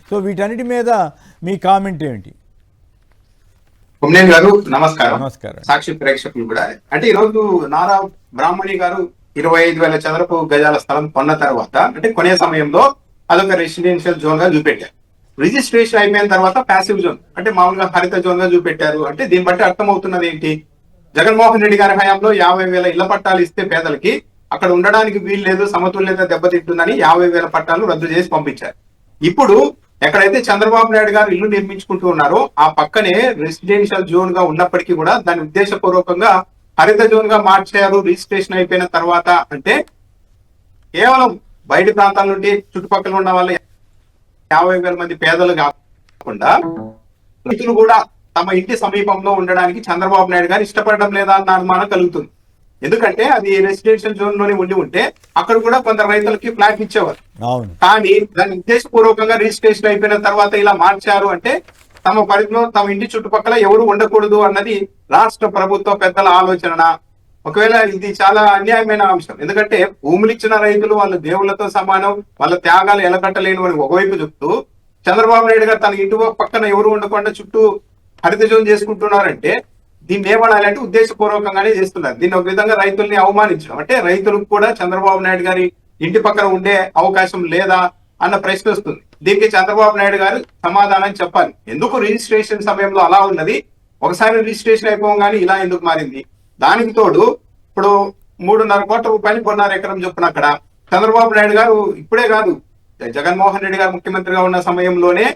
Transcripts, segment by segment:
So వీటన్నిటి మీద మీ comment ఏమిటి? కుమ్నేని గారు నమస్కారం. నమస్కారం. సాక్షి ప్రేక్షకులు కూడా, అంటే ఈరోజు నారా బ్రాహ్మణి గారు 25,000 చదరపు గజాల స్థలం కొన్న తర్వాత, అంటే కొనే సమయంలో అదొక రెసిడెన్షియల్ జోన్ గా చూపెట్టారు. రిజిస్ట్రేషన్ అయిపోయిన తర్వాత ప్యాసివ్ జోన్, అంటే మామూలుగా హరిత జోన్ గా చూపెట్టారు. అంటే దీన్ని బట్టి అర్థమవుతున్నది ఏంటి? జగన్మోహన్ రెడ్డి గారి హయాంలో 50,000 ఇళ్ల పట్టాలు ఇస్తే పేదలకి అక్కడ ఉండడానికి వీలు లేదు, సమతుల్యత దెబ్బతింటుందని 50,000 పట్టాలు రద్దు చేసి పంపించారు. ఇప్పుడు ఎక్కడైతే చంద్రబాబు నాయుడు గారు ఇల్లు నిర్మించుకుంటూ ఉన్నారో ఆ పక్కనే రెసిడెన్షియల్ జోన్ గా ఉన్నప్పటికీ కూడా దాన్ని ఉద్దేశపూర్వకంగా హరిత జోన్ గా మార్చారు రిజిస్ట్రేషన్ అయిపోయిన తర్వాత. అంటే కేవలం బయట ప్రాంతాల నుండి చుట్టుపక్కల ఉన్న వాళ్ళ 50,000 మంది పేదలు కాకుండా రైతులు కూడా తమ ఇంటి సమీపంలో ఉండడానికి చంద్రబాబు నాయుడు గారు ఇష్టపడడం లేదా అన్న అనుమానం కలుగుతుంది. ఎందుకంటే అది రెసిడెన్షియల్ జోన్ లోనే ఉంటే అక్కడ కూడా కొందరు రైతులకి ఫ్లాట్ ఇచ్చేవారు. కానీ దాన్ని ఉద్దేశపూర్వకంగా రిజిస్ట్రేషన్ అయిపోయిన తర్వాత ఇలా మార్చారు. అంటే తమ పరిధిలో తమ ఇంటి చుట్టుపక్కల ఎవరు ఉండకూడదు అన్నది రాష్ట్ర ప్రభుత్వ పెద్దల ఆలోచన. ఒకవేళ ఇది చాలా అన్యాయమైన అంశం. ఎందుకంటే భూములు ఇచ్చిన రైతులు వాళ్ళ దేవుళ్లతో సమానం, వాళ్ళ త్యాగాలు ఎలకట్టలేను అని ఒకవైపు చెప్తూ, చంద్రబాబు నాయుడు గారు తన ఇంటి పక్కన ఎవరు ఉండకుండా చుట్టూ హరిత జోన్ చేసుకుంటున్నారంటే దీన్ని ఏమనాలంటే ఉద్దేశపూర్వకంగానే చేస్తున్నారు. దీన్ని ఒక విధంగా రైతుల్ని అవమానించడం. అంటే రైతులకు కూడా చంద్రబాబు నాయుడు గారి ఇంటి పక్కన ఉండే అవకాశం లేదా అన్న ప్రశ్న వస్తుంది. దీనికి చంద్రబాబు నాయుడు గారు సమాధానం చెప్పాలి. ఎందుకు రిజిస్ట్రేషన్ సమయంలో అలా ఉన్నది, ఒకసారి రిజిస్ట్రేషన్ అయిపోగానే ఇలా ఎందుకు మారింది? దానికి తోడు ఇప్పుడు 3.5 కోట్ల రూపాయలు కొన్నారు ఎకరం చొప్పున. అక్కడ చంద్రబాబు నాయుడు గారు ఇప్పుడే కాదు, జగన్మోహన్ రెడ్డి గారు ముఖ్యమంత్రిగా ఉన్న సమయంలోనే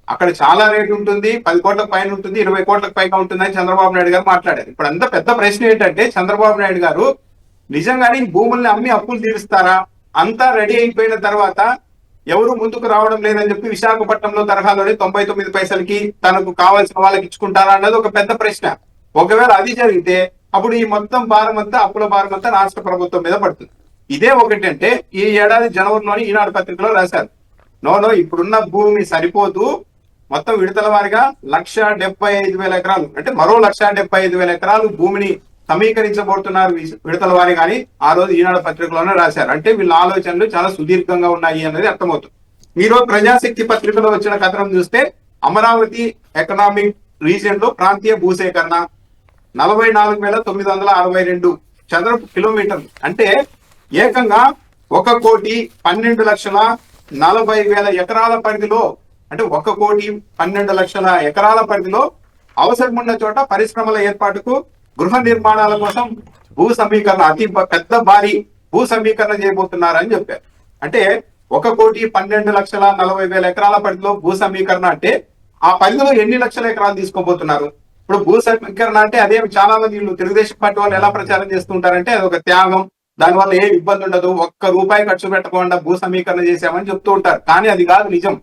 అక్కడ చాలా రేటు ఉంటుంది, 10 కోట్లకు పైన ఉంటుంది, 20 కోట్లకు పైగా ఉంటుందని చంద్రబాబు నాయుడు గారు మాట్లాడారు. ఇప్పుడు అంత పెద్ద ప్రశ్న ఏంటంటే చంద్రబాబు నాయుడు గారు నిజంగానే భూముల్ని అమ్మి అప్పులు తీరుస్తారా? అంతా రెడీ అయిపోయిన తర్వాత ఎవరు ముందుకు రావడం లేదని చెప్పి విశాఖపట్నంలో తరహాలోనే 99 పైసలకి తనకు కావాల్సిన వాళ్ళకి ఇచ్చుకుంటారా అన్నది ఒక పెద్ద ప్రశ్న. ఒకవేళ అది జరిగితే అప్పుడు ఈ మొత్తం భారం అంతా, అప్పుల భారం అంతా రాష్ట్ర ప్రభుత్వం మీద పడుతుంది. ఇదే ఒకటి అంటే ఈ ఏడాది జనవరిలోని ఈనాడు పత్రికలో రాశారు, నో ఇప్పుడున్న భూమి సరిపోదు, మొత్తం విడతల వారిగా 1,75,000 ఎకరాలు, అంటే మరో 1,75,000 ఎకరాలు భూమిని సమీకరించబోతున్నారు విడతల వారి కానీ ఆ రోజు ఈనాడు పత్రికలోనే రాశారు. అంటే వీళ్ళ ఆలోచనలు చాలా సుదీర్ఘంగా ఉన్నాయి అనేది అర్థమవుతుంది. మీరు ప్రజాశక్తి పత్రికలో వచ్చిన కథనం చూస్తే అమరావతి ఎకనామిక్ రీజియన్ లో ప్రాంతీయ భూసేకరణ 44,962 చదరపు కిలోమీటర్లు, అంటే ఏకంగా 1,12,40,000 ఎకరాల పరిధిలో, అంటే 1,12,00,000 ఎకరాల పరిధిలో అవసరం ఉన్న చోట పరిశ్రమల ఏర్పాటుకు, గృహ నిర్మాణాల కోసం భూ సమీకరణ, అతి పెద్ద భారీ భూ సమీకరణ చేయబోతున్నారని చెప్పారు. అంటే 1,12,40,000 ఎకరాల పరిధిలో భూ సమీకరణ అంటే ఆ పరిధిలో ఎన్ని లక్షల ఎకరాలు తీసుకోబోతున్నారు? ఇప్పుడు భూ సమీకరణ అంటే అదే చాలా మంది తెలుగుదేశం పార్టీ వాళ్ళు ఎలా ప్రచారం చేస్తుంటారంటే అది ఒక త్యాగం, దానివల్ల ఏ ఇబ్బంది ఉండదు, ₹1 ఖర్చు పెట్టకుండా భూ సమీకరణ చేశామని చెప్తూ ఉంటారు. కానీ అది కాదు నిజం.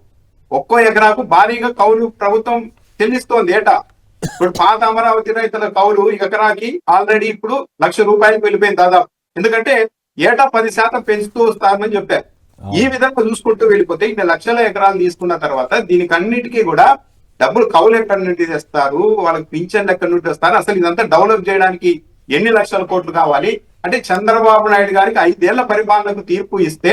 ఒక్కో ఎకరాకు భారీగా కౌలు ప్రభుత్వం చెల్లిస్తోంది ఏటా. ఇప్పుడు పాత అమరావతి రైతుల కౌలు ఎకరాకి ఆల్రెడీ ఇప్పుడు ₹1,00,000 వెళ్ళిపోయింది దాదాపు. ఎందుకంటే ఏటా 10% పెంచుతూ వస్తారని చెప్పారు. ఈ విధంగా చూసుకుంటూ వెళ్ళిపోతే ఇన్ని లక్షల ఎకరాలు తీసుకున్న తర్వాత దీనికి అన్నిటికీ కూడా డబ్బులు కౌలు ఎక్కడి నుండి తెస్తారు, వాళ్ళకి పింఛన్లు ఎక్కడి నుండి వస్తారు, అసలు ఇదంతా డెవలప్ చేయడానికి ఎన్ని లక్షల కోట్లు కావాలి? అంటే చంద్రబాబు నాయుడు గారికి 5 ఏళ్ల పరిపాలనకు తీర్పు ఇస్తే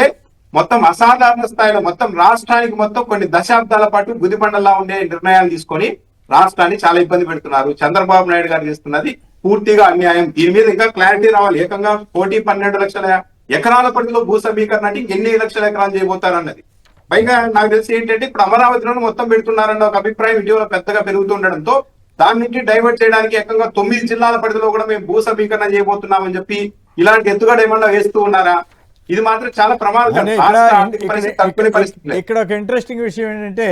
మొత్తం అసాధారణ స్థాయిలో మొత్తం రాష్ట్రానికి మొత్తం కొన్ని దశాబ్దాల పాటు గుదిబండలా ఉండే నిర్ణయాలు తీసుకొని రాష్ట్రాన్ని చాలా ఇబ్బంది పెడుతున్నారు. చంద్రబాబు నాయుడు గారు చేస్తున్నది పూర్తిగా అన్యాయం. దీని మీద ఇంకా క్లారిటీ రావాలి. ఏకంగా 1,12,00,000 ఎకరాల పరిధిలో భూ సమీకరణ అంటే ఎన్ని లక్షల ఎకరాలు చేయబోతారన్నది. పైగా నాకు తెలిసి ఏంటంటే ఇప్పుడు అమరావతిలోనే మొత్తం పెడుతున్నారన్న ఒక అభిప్రాయం ఇటీవల పెద్దగా పెరుగుతుండడంతో దాని నుంచి డైవర్ట్ చేయడానికి ఏకంగా 9 జిల్లాల పరిధిలో కూడా మేము భూ సమీకరణ చేయబోతున్నామని చెప్పి ఇలాంటి ఎత్తుగడ ఏమన్నా వేస్తూ ఉన్నారా? ఇది మాత్రం చాలా ప్రమాదకరం. ఇక్కడ ఒక ఇంట్రెస్టింగ్ విషయం ఏంటంటే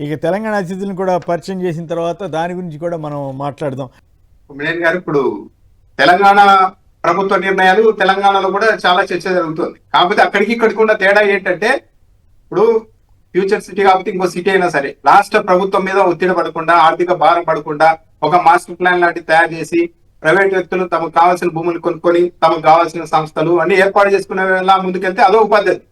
ఇక తెలంగాణ అతిథులను కూడా పరిచయం చేసిన తర్వాత దాని గురించి కూడా మనం మాట్లాడదాం. కుమ్మినేని గారు, ఇప్పుడు తెలంగాణ ప్రభుత్వ నిర్ణయాలు తెలంగాణలో కూడా చాలా చర్చ జరుగుతుంది. కాకపోతే అక్కడికి ఇక్కడికి ఉన్న తేడా ఏంటంటే ఇప్పుడు ఫ్యూచర్ సిటీ కాబట్టి ఇంకో సిటీ అయినా సరే రాష్ట్ర ప్రభుత్వం మీద ఒత్తిడి పడకుండా, ఆర్థిక భారం పడకుండా ఒక మాస్టర్ ప్లాన్ లాంటివి తయారు చేసి ప్రైవేట్ వ్యక్తులు తమకు కావాల్సిన భూములు కొనుక్కొని తమకు కావాల్సిన సంస్థలు అన్ని ఏర్పాటు చేసుకునేలా ముందుకెళ్తే అదొక పద్ధతి.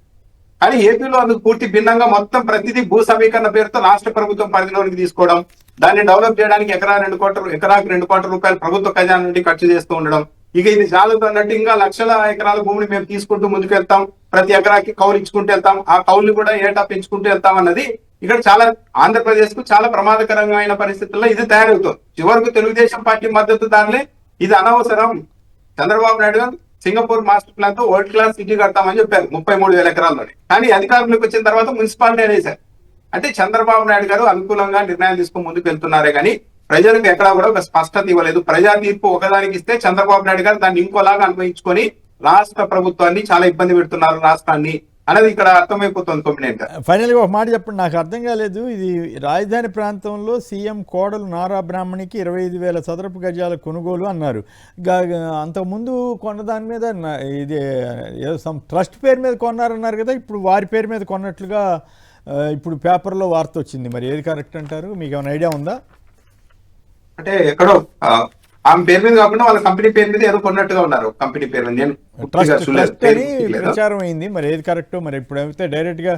కానీ ఏపీలో అందుకు పూర్తి భిన్నంగా మొత్తం ప్రతిదీ భూ సమీకరణ పేరుతో రాష్ట్ర ప్రభుత్వం పరిధిలోనికి తీసుకోవడం, దాన్ని డెవలప్ చేయడానికి ఎకరాకు 2 కోట్ల రూపాయలు ప్రభుత్వ ఖజానా నుండి ఖర్చు చేస్తూ ఉండడం. ఇక ఇది చాలదు అన్నట్టు ఇంకా లక్షల ఎకరాల భూమిని మేము తీసుకుంటూ ముందుకు వెళ్తాం, ప్రతి ఎకరాకి కౌలు ఇచ్చుకుంటూ వెళ్తాం, ఆ కౌలు కూడా ఏటా పెంచుకుంటూ వెళ్తాం అన్నది ఇక్కడ చాలా ఆంధ్రప్రదేశ్ కు చాలా ప్రమాదకరమైన పరిస్థితుల్లో ఇది తయారవుతుంది. చివరకు తెలుగుదేశం పార్టీ మద్దతు దానిలే ఇది అనవసరం. చంద్రబాబు నాయుడు గారు సింగపూర్ మాస్టర్ ప్లాన్ తో వరల్డ్ క్లాస్ సిటీ కడతామని చెప్పారు 33,000 ఎకరాల్లోనే. కానీ అధికారంలోకి వచ్చిన తర్వాత మున్సిపాలిటీ అనేసారు. అంటే చంద్రబాబు నాయుడు గారు అనుకూలంగా నిర్ణయాలు తీసుకుని ముందుకు వెళ్తున్నారే కానీ ప్రజలకు ఎక్కడా కూడా ఒక స్పష్టత ఇవ్వలేదు. ప్రజా తీర్పు ఒకదానికి ఇస్తే చంద్రబాబు నాయుడు గారు దాన్ని ఇంకోలాగా అన్వయించుకొని రాష్ట్ర ప్రభుత్వాన్ని చాలా ఇబ్బంది పెడుతున్నారు రాష్ట్రాన్ని అనేది ఇక్కడ అర్థమైపోతుంది. కొమ్మినేని గారు ఫైనల్గా ఒక మాట చెప్పండి, నాకు అర్థం కాలేదు. ఇది రాజధాని ప్రాంతంలో సీఎం కోడలు నారా బ్రాహ్మణికి 25,000 చదరపు గజాల కొనుగోలు అన్నారు. అంతకుముందు కొన్న దాని మీద ఇది ఏదో సమ్ ట్రస్ట్ పేరు మీద కొన్నారన్నారు కదా, ఇప్పుడు వారి పేరు మీద కొన్నట్లుగా ఇప్పుడు పేపర్లో వార్త వచ్చింది. మరి ఏది కరెక్ట్ అంటారు? మీకు ఏమైనా ఐడియా ఉందా? అంటే ఎక్కడో ఆమె పేరు మీద కాకుండా వాళ్ళ కంపెనీ పేరు మీద ఏదో కొన్నట్టుగా ఉన్నారు. కంపెనీ పేరు మీద నేను ట్రస్ట్ అని ప్రచారం అయింది. మరి ఏది కరెక్టో మరి ఇప్పుడు అయితే డైరెక్ట్గా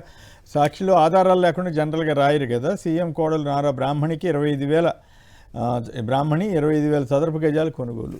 సాక్షిలో ఆధారాలు లేకుండా జనరల్గా రాయరు కదా. సీఎం కోడలు నారా బ్రాహ్మణికి 25,000 చదరపు గజాలు కొనుగోలు.